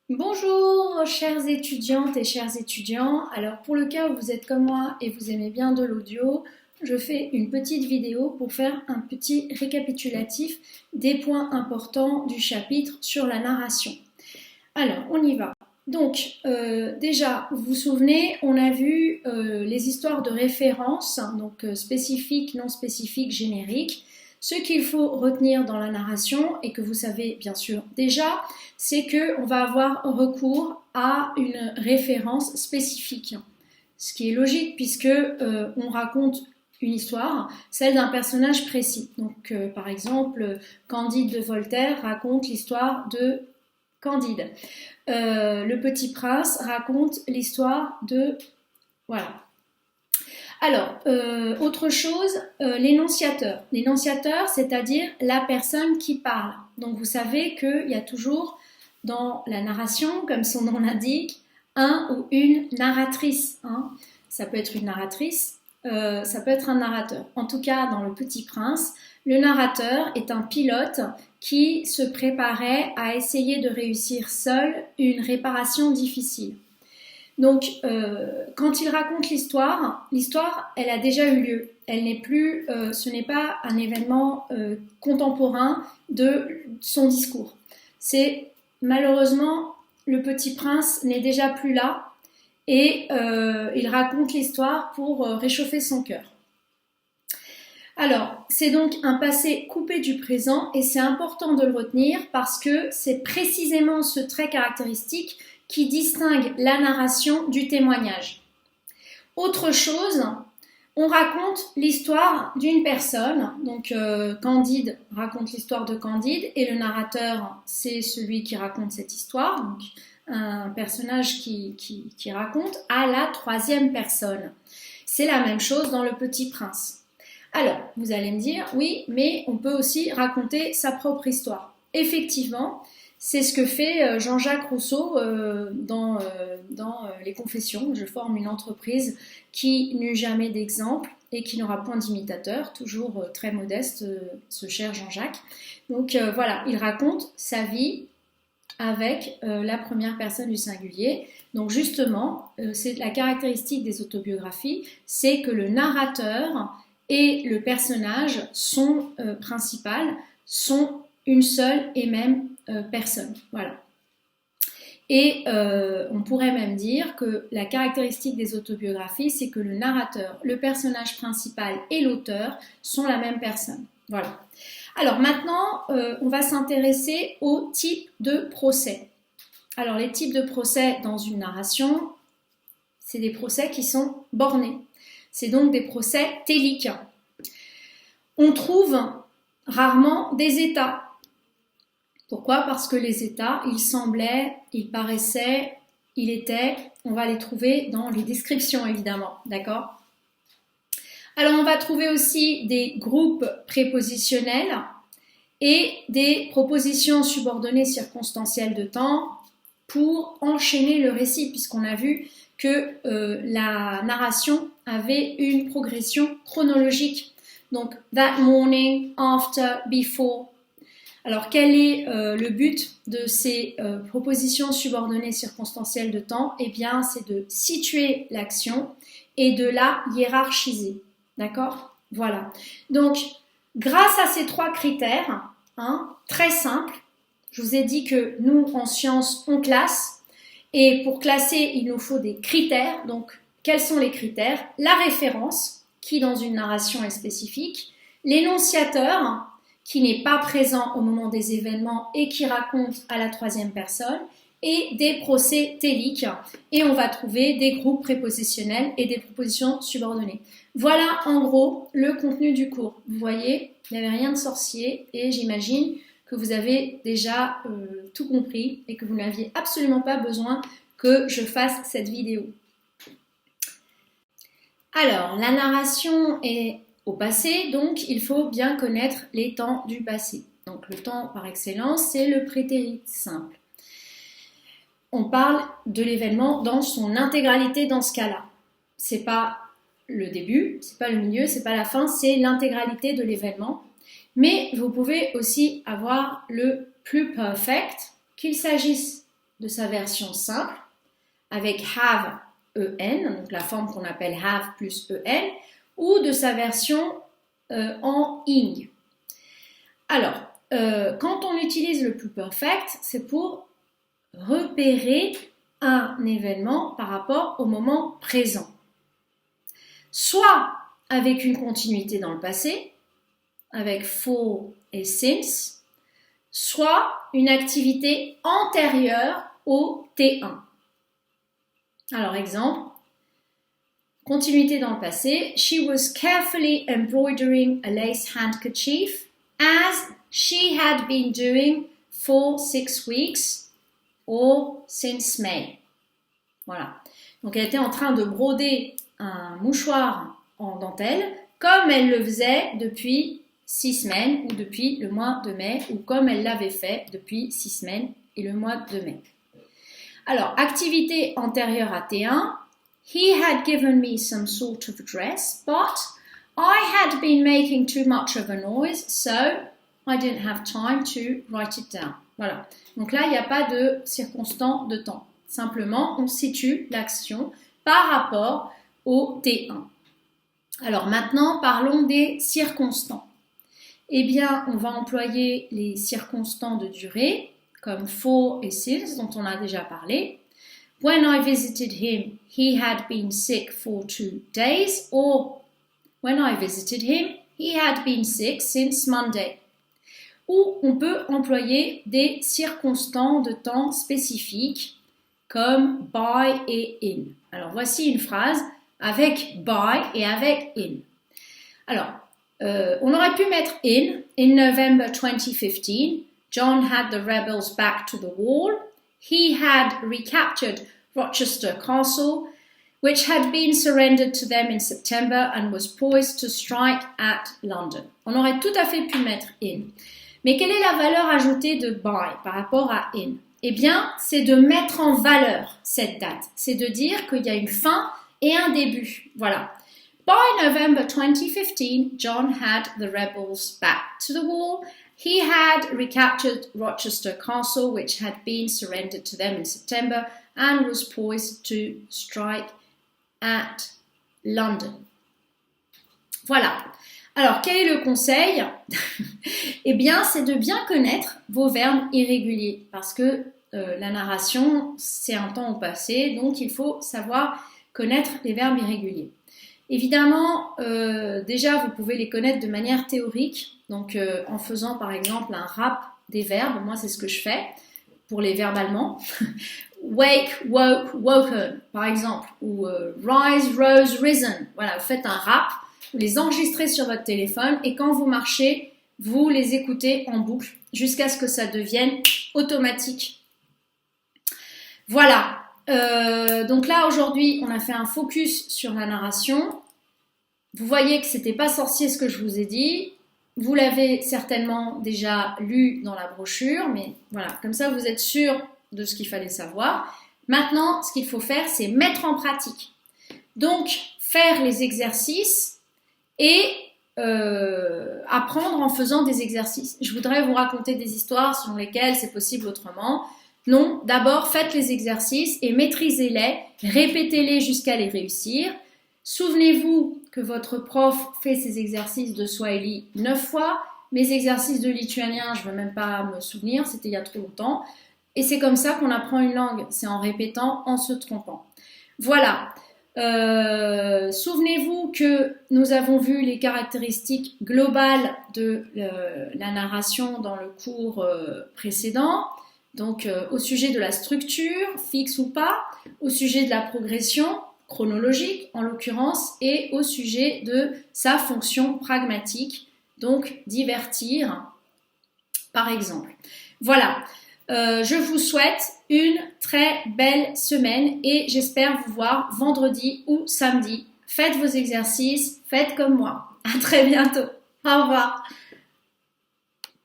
Bonjour chères étudiantes et chers étudiants. Alors pour le cas où vous êtes comme moi et vous aimez bien de l'audio, je fais une petite vidéo pour faire un petit récapitulatif des points importants du chapitre sur la narration. Alors on y va. Donc déjà, vous vous souvenez, on a vu les histoires de référence, donc spécifiques, non spécifiques, génériques. Ce qu'il faut retenir dans la narration, et que vous savez bien sûr déjà, c'est qu'on va avoir recours à une référence spécifique. Ce qui est logique puisque on raconte une histoire, celle d'un personnage précis. Donc par exemple, Candide de Voltaire raconte l'histoire de Candide. Le Petit Prince raconte l'histoire de... Voilà. Alors, autre chose, l'énonciateur. L'énonciateur, c'est-à-dire la personne qui parle. Donc, vous savez qu'il y a toujours dans la narration, comme son nom l'indique, un ou une narratrice. Hein. Ça peut être une narratrice, ça peut être un narrateur. En tout cas, dans Le Petit Prince, le narrateur est un pilote qui se préparait à essayer de réussir seul une réparation difficile. Donc, quand il raconte l'histoire, elle a déjà eu lieu. Elle n'est plus, ce n'est pas un événement contemporain de son discours. C'est malheureusement le Petit Prince n'est déjà plus là et il raconte l'histoire pour réchauffer son cœur. Alors, c'est donc un passé coupé du présent et c'est important de le retenir parce que c'est précisément ce trait caractéristique qui distingue la narration du témoignage. Autre chose, on raconte l'histoire d'une personne, donc Candide raconte l'histoire de Candide et le narrateur c'est celui qui raconte cette histoire, donc un personnage qui raconte à la troisième personne. C'est la même chose dans Le Petit Prince. Alors, vous allez me dire, oui, mais on peut aussi raconter sa propre histoire. Effectivement, c'est ce que fait Jean-Jacques Rousseau dans Les Confessions. Je forme une entreprise qui n'eut jamais d'exemple et qui n'aura point d'imitateur, toujours très modeste, ce cher Jean-Jacques. Donc voilà, il raconte sa vie avec la première personne du singulier. Donc justement, c'est la caractéristique des autobiographies, c'est que le narrateur et le personnage sont principales, sont une seule et même personne. Voilà. Et on pourrait même dire que la caractéristique des autobiographies, c'est que le narrateur, le personnage principal et l'auteur sont la même personne. Voilà. Alors maintenant, on va s'intéresser aux types de procès. Alors les types de procès dans une narration, c'est des procès qui sont bornés. C'est donc des procès téliques. On trouve rarement des états. Pourquoi ? Parce que les états, ils semblaient, ils paraissaient, ils étaient, on va les trouver dans les descriptions évidemment, d'accord ? Alors on va trouver aussi des groupes prépositionnels et des propositions subordonnées circonstancielles de temps pour enchaîner le récit, puisqu'on a vu que la narration avait une progression chronologique. Donc, that morning, after, before. Alors, quel est le but de ces propositions subordonnées circonstancielles de temps ? Eh bien, c'est de situer l'action et de la hiérarchiser. D'accord ? Voilà. Donc, grâce à ces trois critères, très simples, je vous ai dit que nous, en sciences, on classe. Et pour classer, il nous faut des critères. Donc, quels sont les critères ? La référence, qui dans une narration est spécifique. L'énonciateur, qui n'est pas présent au moment des événements et qui raconte à la troisième personne. Et des procès téliques. Et on va trouver des groupes prépositionnels et des propositions subordonnées. Voilà en gros le contenu du cours. Vous voyez, il n'y avait rien de sorcier et j'imagine que vous avez déjà tout compris et que vous n'aviez absolument pas besoin que je fasse cette vidéo. Alors, la narration est au passé, donc il faut bien connaître les temps du passé. Donc le temps par excellence, c'est le prétérit simple. On parle de l'événement dans son intégralité dans ce cas-là. C'est pas le début, c'est pas le milieu, c'est pas la fin, c'est l'intégralité de l'événement. Mais vous pouvez aussi avoir le plus perfect, qu'il s'agisse de sa version simple, avec have, en, donc la forme qu'on appelle have plus en, ou de sa version en ing. Alors, quand on utilise le pluperfect, c'est pour repérer un événement par rapport au moment présent. Soit avec une continuité dans le passé, avec for et since, soit une activité antérieure au T1. Alors, exemple, continuité dans le passé. She was carefully embroidering a lace handkerchief as she had been doing for 6 weeks or since May. Voilà. Donc, elle était en train de broder un mouchoir en dentelle comme elle le faisait depuis 6 semaines ou depuis le mois de mai ou comme elle l'avait fait depuis 6 semaines et le mois de mai. Alors, activité antérieure à T1. He had given me some sort of dress, but I had been making too much of a noise, so I didn't have time to write it down. Voilà. Donc là, il n'y a pas de circonstance de temps. Simplement, on situe l'action par rapport au T1. Alors maintenant, parlons des circonstants. Eh bien, on va employer les circonstants de durée, comme for et since, dont on a déjà parlé. When I visited him, he had been sick for 2 days, or when I visited him, he had been sick since Monday. Ou on peut employer des circonstants de temps spécifiques, comme by et in. Alors, voici une phrase avec by et avec in. Alors, on aurait pu mettre in November 2015, John had the rebels back to the wall. He had recaptured Rochester Castle, which had been surrendered to them in September and was poised to strike at London. On aurait tout à fait pu mettre in. Mais quelle est la valeur ajoutée de by par rapport à in? Eh bien, c'est de mettre en valeur cette date. C'est de dire qu'il y a une fin et un début. Voilà. By November 2015, John had the rebels back to the wall. He had recaptured Rochester Castle, which had been surrendered to them in September, and was poised to strike at London. Voilà. Alors, quel est le conseil? Eh bien, c'est de bien connaître vos verbes irréguliers, parce que la narration, c'est un temps au passé, donc il faut savoir connaître les verbes irréguliers. Évidemment, déjà, vous pouvez les connaître de manière théorique, donc en faisant par exemple un rap des verbes. Moi, c'est ce que je fais pour les verbes allemands. Wake, woke, woken, par exemple, ou rise, rose, risen. Voilà, vous faites un rap, vous les enregistrez sur votre téléphone et quand vous marchez, vous les écoutez en boucle jusqu'à ce que ça devienne automatique. Voilà. Donc là aujourd'hui on a fait un focus sur la narration. Vous voyez que c'était pas sorcier ce que je vous ai dit. Vous l'avez certainement déjà lu dans la brochure, mais voilà, comme ça vous êtes sûr de ce qu'il fallait savoir. Maintenant, ce qu'il faut faire, c'est mettre en pratique. Donc, faire les exercices et apprendre en faisant des exercices. Je voudrais vous raconter des histoires selon lesquelles c'est possible autrement. Non, d'abord, faites les exercices et maîtrisez-les, répétez-les jusqu'à les réussir. Souvenez-vous que votre prof fait ces exercices de Swahili 9 fois. Mes exercices de lituanien, je ne veux même pas me souvenir, c'était il y a trop longtemps. Et c'est comme ça qu'on apprend une langue, c'est en répétant, en se trompant. Voilà. Souvenez-vous que nous avons vu les caractéristiques globales de la narration dans le cours précédent. Donc, au sujet de la structure, fixe ou pas, au sujet de la progression, chronologique en l'occurrence, et au sujet de sa fonction pragmatique, donc divertir, par exemple. Voilà, je vous souhaite une très belle semaine et j'espère vous voir vendredi ou samedi. Faites vos exercices, faites comme moi. À très bientôt. Au revoir.